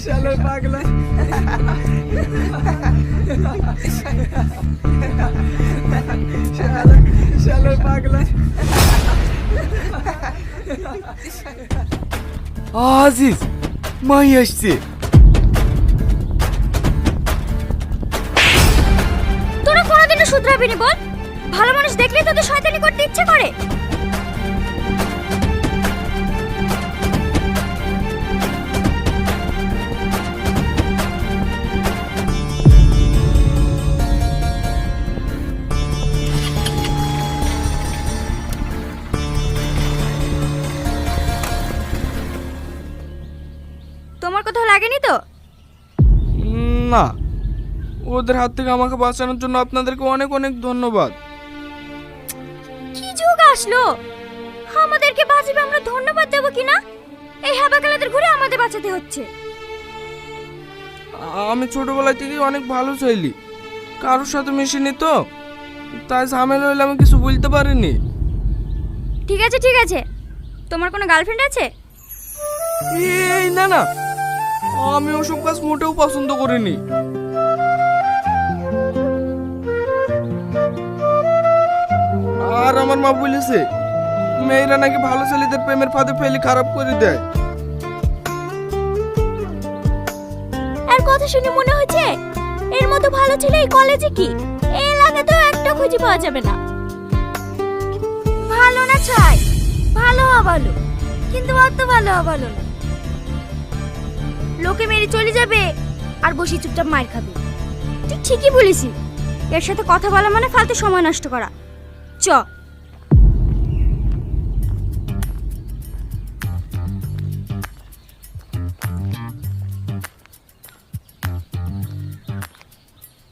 শালা পাগলা। শালা পাগলা। আজিজ মাই আসছে। তোরা কোনোদিনও শুধরাবি নি বল? ভালো মানুষ দেখলেই তোদের শয়তানি করতে ইচ্ছে করে। তোমার কোথাও লাগেনি তো? না, ওদের হাত থেকে আমাকে বাঁচানোর জন্য আপনাদেরকে অনেক অনেক ধন্যবাদ। কি যুগ আসলো, আমাদেরকে বাঁচাবে আমরা ধন্যবাদ দেব কিনা? এই হাবাকালাদের ঘুরে আমাদের বাঁচাতে হচ্ছে। আমি ছোটবেলা থেকেই অনেক ভালো ছেলে, কারোর সাথে মিশিনি তো, তাই ঝামেলা হলে আমি কিছু বলতে পারিনি। ঠিক আছে ঠিক আছে, তোমার কোনো গার্লফ্রেন্ড আছে? এই না না, আমি ওসব কাজ মোটেও পছন্দ করিনি। আর আমার মা বলেছে মেয়েরা নাকি ভালো ছেলেদের প্রেমের ফাঁদে ফেলে খারাপ করে দেয়। আর কথা শুনে মনে হচ্ছে এর মতো ভালো ছেলে এই কলেজে কি এই এলাকাতেও একটা খুঁজে পাওয়া যাবে না। ভালো না ছাই, ভালো হওয়া ভালো, কিন্তু অত ভালো হওয়া ভালো না। লোকে মেরে চলে যাবে আর বসে চুপচাপ মার খাবে। তুই ঠিকই বলেছি, এর সাথে কথা বলা মানে ফালতু সময় নষ্ট করা। চ।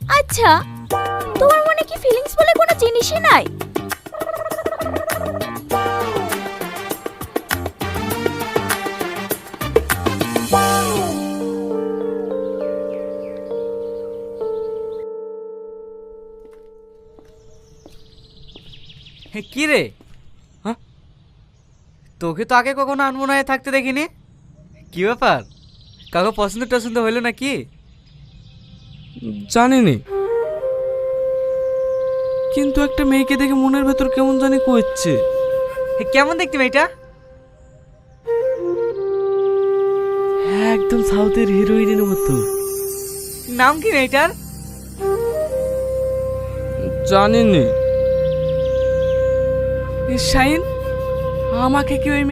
আচ্ছা, তোমার মনে কি ফিলিংস বলে কোনো জিনিসই নাই? কি রে? হ্যাঁ, তোকে তো আগে কখনো আনমনায় থাকতে দেখিনি। কি ব্যাপার, কাউকে পছন্দ টছন্দ হইলো নাকি? জানিনি, কিন্তু একটা মেয়েকে দেখে মনের ভেতর কেমন জানি করছে। কেমন দেখতে মেয়েটা? একদম সাউথের হিরোইনের মতো। নাম কি মেয়েটার? জানিনি। শাইন, আমাকে কি ওই